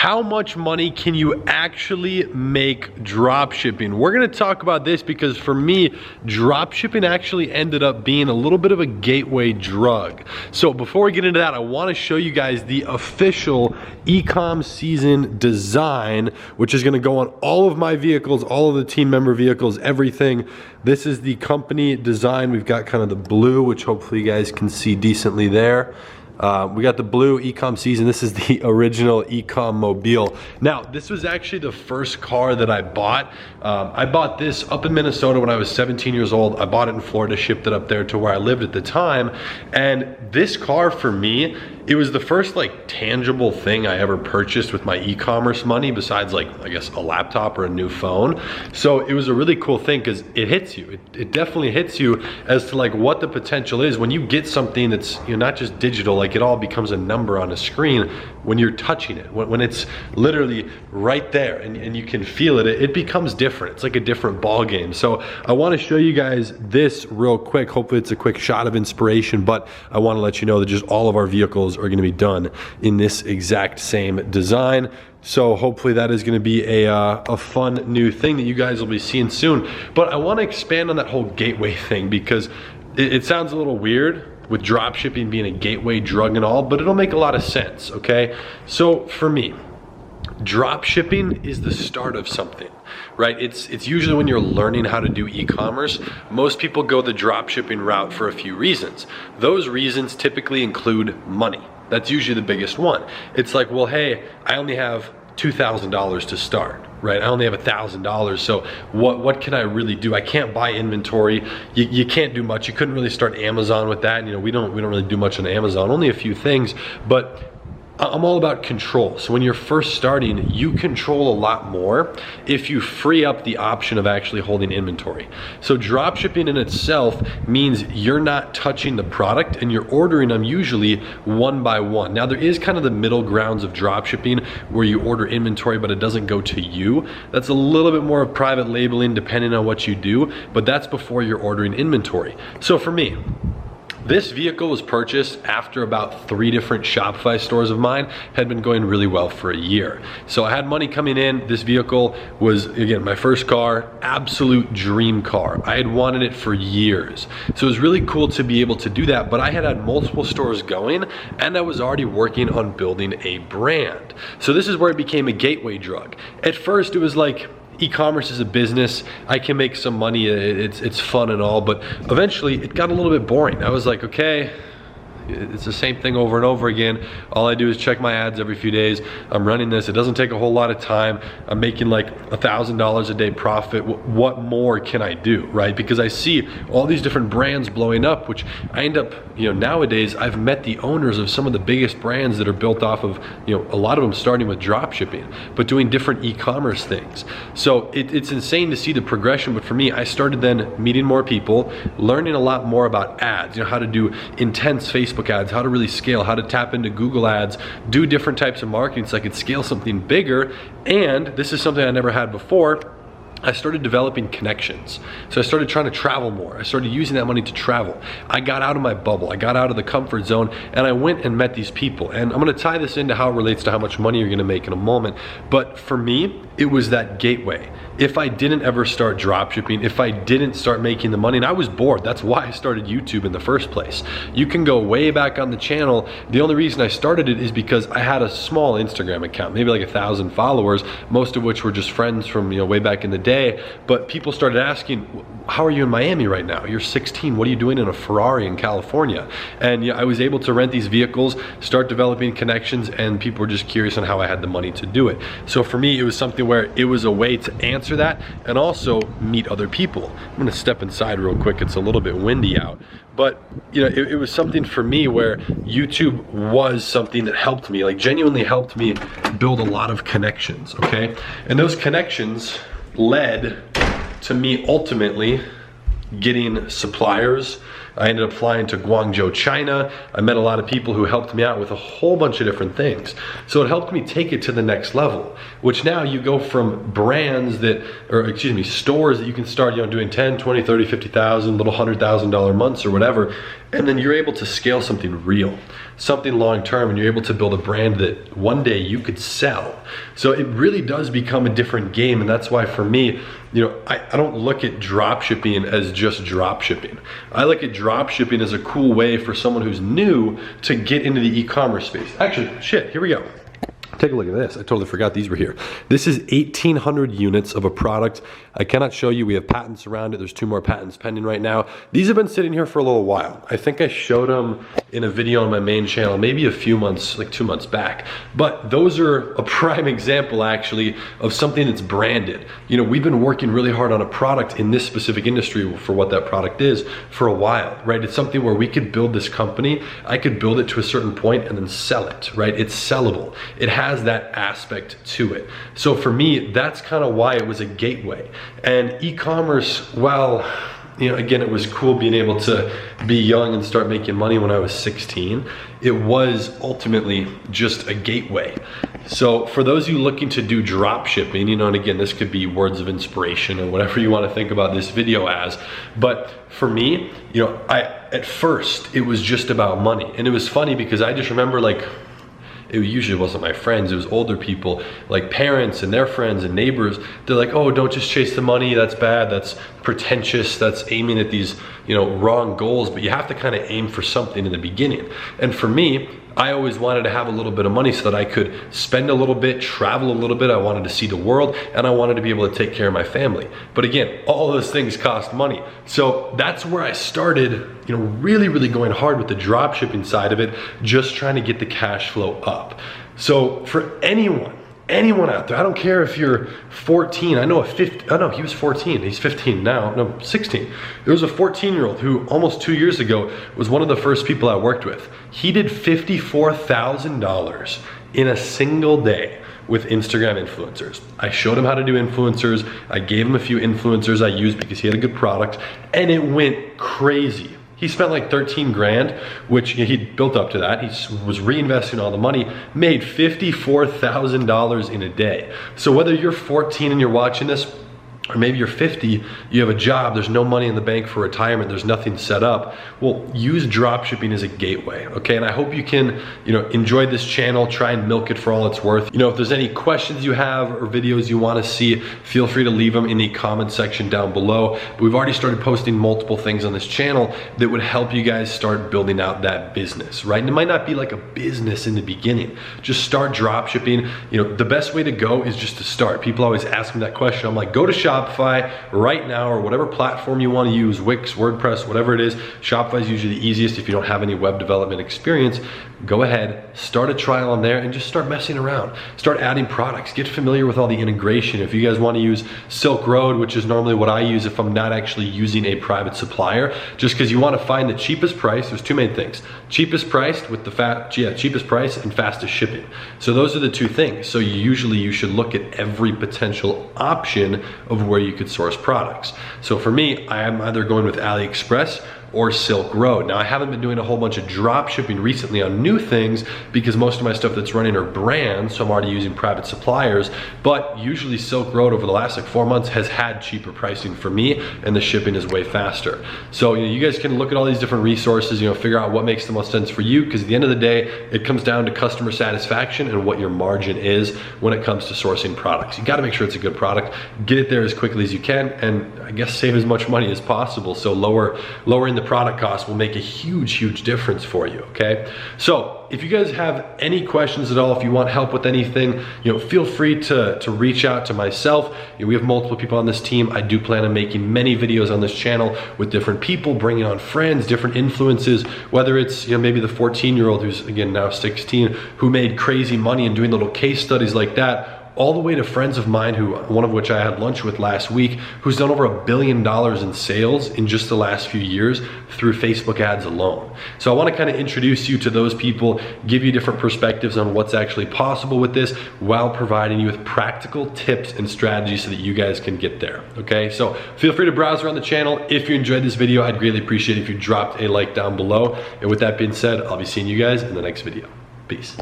how much money can you actually make drop shipping? We're gonna talk about this because for me, drop shipping actually ended up being a little bit of a gateway drug. So before we get into that, I wanna show you guys the official eCom season design, which is gonna go on all of my vehicles, all of the team member vehicles, everything. This is the company design. We've got kind of the blue, which hopefully you guys can see decently there. We got the blue eCom season. This is the original eCom mobile. Now, this was actually the first car that I bought. I bought this up in Minnesota when I was 17 years old. I bought it in Florida, shipped it up there to where I lived at the time. And this car for me, it was the first like tangible thing I ever purchased with my e-commerce money besides like, I guess, a laptop or a new phone. So it was a really cool thing because it hits you. It definitely hits you as to like what the potential is when you get something that's, you know, not just digital, like it all becomes a number on a screen when you're touching it. When it's literally right there and you can feel it, it becomes different. It's like a different ball game. So I want to show you guys this real quick. Hopefully it's a quick shot of inspiration, but I want to let you know that just all of our vehicles are going to be done in this exact same design. So hopefully that is going to be a fun new thing that you guys will be seeing soon. But I want to expand on that whole gateway thing because it sounds a little weird with drop shipping being a gateway drug and all, but it'll make a lot of sense, okay? So for me, drop shipping is the start of something, right? It's usually when you're learning how to do e-commerce. Most people go the drop shipping route for a few reasons. Those reasons typically include money. That's usually the biggest one. It's like, well, hey, I only have $2,000 to start, right? I only have $1,000, so what can I really do? I can't buy inventory. You can't do much. You couldn't really start Amazon with that. You know, we don't really do much on Amazon, only a few things, but I'm all about control. So when you're first starting, you control a lot more if you free up the option of actually holding inventory. So drop shipping in itself means you're not touching the product and you're ordering them usually one by one. Now there is kind of the middle grounds of drop shipping where you order inventory but it doesn't go to you. That's a little bit more of private labeling depending on what you do, but that's before you're ordering inventory. So for me, this vehicle was purchased after about 3 different Shopify stores of mine had been going really well for a year. So I had money coming in. This vehicle was, again, my first car, absolute dream car. I had wanted it for years. So it was really cool to be able to do that, but I had multiple stores going and I was already working on building a brand. So this is where it became a gateway drug. At first it was like, e-commerce is a business. I can make some money. It's fun and all, but eventually it got a little bit boring. I was like, okay, it's the same thing over and over again. All I do is check my ads every few days. I'm running this. It doesn't take a whole lot of time. I'm making like $1,000 a day profit. What more can I do, right? Because I see all these different brands blowing up, which I end up, you know, nowadays I've met the owners of some of the biggest brands that are built off of, you know, a lot of them starting with drop shipping, but doing different e-commerce things. So it's insane to see the progression. But for me, I started then meeting more people, learning a lot more about ads, you know, how to do intense Facebook ads, how to really scale, how to tap into Google ads, do different types of marketing so I could scale something bigger. And this is something I never had before. I started developing connections. So I started trying to travel more. I started using that money to travel. I got out of my bubble. I got out of the comfort zone and I went and met these people. And I'm gonna tie this into how it relates to how much money you're gonna make in a moment. But for me, it was that gateway. If I didn't ever start dropshipping, if I didn't start making the money, and I was bored, that's why I started YouTube in the first place. You can go way back on the channel. The only reason I started it is because I had a small Instagram account, maybe like 1,000 followers, most of which were just friends from, you know, way back in the day. But people started asking, how are you in Miami right now? You're 16, what are you doing in a Ferrari in California? And I was able to rent these vehicles, start developing connections, and people were just curious on how I had the money to do it. So for me, it was something where it was a way to answer that and also meet other people. I'm gonna step inside real quick, it's a little bit windy out. But it was something for me where YouTube was something that helped me, like genuinely helped me build a lot of connections, okay? And those connections led to me ultimately getting suppliers, I ended up flying to Guangzhou, China. I met a lot of people who helped me out with a whole bunch of different things. So it helped me take it to the next level, which now you go from brands that, or excuse me, stores that you can start, doing 10, 20, 30, 50,000, little $100,000 months or whatever, and then you're able to scale something real, something long-term, and you're able to build a brand that one day you could sell. So it really does become a different game, and that's why for me, I don't look at drop shipping as just drop shipping. I look at drop shipping as a cool way for someone who's new to get into the e-commerce space. Actually, shit, here we go. Take a look at this. I totally forgot these were here. This is 1,800 units of a product. I cannot show you. We have patents around it. There's 2 more patents pending right now. These have been sitting here for a little while. I think I showed them in a video on my main channel, maybe a few months, like 2 months back. But those are a prime example, actually, of something that's branded. We've been working really hard on a product in this specific industry for what that product is for a while, right? It's something where we could build this company. I could build it to a certain point and then sell it, right? It's sellable. It has that aspect to it. So for me, that's kind of why it was a gateway. And e-commerce, well, again, it was cool being able to be young and start making money when I was 16. It was ultimately just a gateway. So for those of you looking to do drop shipping, and again, this could be words of inspiration or whatever you want to think about this video as, but for me, at first, it was just about money. And it was funny because I just remember, it usually wasn't my friends, it was older people, like parents and their friends and neighbors. They're like, oh, don't just chase the money, that's bad, that's pretentious, that's aiming at these, wrong goals, but you have to kind of aim for something in the beginning. And for me, I always wanted to have a little bit of money so that I could spend a little bit, travel a little bit. I wanted to see the world, and I wanted to be able to take care of my family. But again, all those things cost money. So that's where I started, really, really going hard with the drop shipping side of it, just trying to get the cash flow up. So for anyone out there, I don't care if you're 14, I know he was 14, he's 15 now, no, 16. There was a 14-year-old who almost 2 years ago was one of the first people I worked with. He did $54,000 in a single day with Instagram influencers. I showed him how to do influencers. I gave him a few influencers I used because he had a good product, and it went crazy. He spent like 13 grand, which he built up to that. He was reinvesting all the money, made $54,000 in a day. So whether you're 14 and you're watching this, or maybe you're 50, you have a job, there's no money in the bank for retirement, there's nothing set up, well, use drop shipping as a gateway, okay? And I hope you can, enjoy this channel, try and milk it for all it's worth. If there's any questions you have or videos you wanna see, feel free to leave them in the comment section down below. But we've already started posting multiple things on this channel that would help you guys start building out that business, right? And it might not be like a business in the beginning. Just start drop shipping. The best way to go is just to start. People always ask me that question. I'm like, go to Shopify right now, or whatever platform you want to use, Wix, WordPress, whatever it is. Shopify is usually the easiest if you don't have any web development experience. Go ahead, start a trial on there and just start messing around. Start adding products, get familiar with all the integration. If you guys want to use Silk Road, which is normally what I use if I'm not actually using a private supplier, just because you want to find the cheapest price. There's 2 main things: cheapest price with the cheapest price and fastest shipping. So those are the 2 things. So you should look at every potential option of where you could source products. So for me, I am either going with AliExpress or Silk Road. Now, I haven't been doing a whole bunch of drop shipping recently on new things because most of my stuff that's running are brands, so I'm already using private suppliers, but usually Silk Road over the last 4 months has had cheaper pricing for me, and the shipping is way faster. So you guys can look at all these different resources, figure out what makes the most sense for you, because at the end of the day, it comes down to customer satisfaction and what your margin is when it comes to sourcing products. You gotta make sure it's a good product, get it there as quickly as you can, and I guess save as much money as possible. So lowering the product cost will make a huge difference for you, okay? So if you guys have any questions at all, if you want help with anything, feel free to reach out to myself. We have multiple people on this team. I do plan on making many videos on this channel with different people, bringing on friends, different influences, whether it's maybe the 14-year-old who's again now 16, who made crazy money and doing little case studies like that, all the way to friends of mine, who one of which I had lunch with last week, who's done over $1 billion in sales in just the last few years through Facebook ads alone. So I want to kind of introduce you to those people, give you different perspectives on what's actually possible with this, while providing you with practical tips and strategies so that you guys can get there. Okay, so feel free to browse around the channel. If you enjoyed this video, I'd greatly appreciate it if you dropped a like down below. And with that being said, I'll be seeing you guys in the next video. Peace.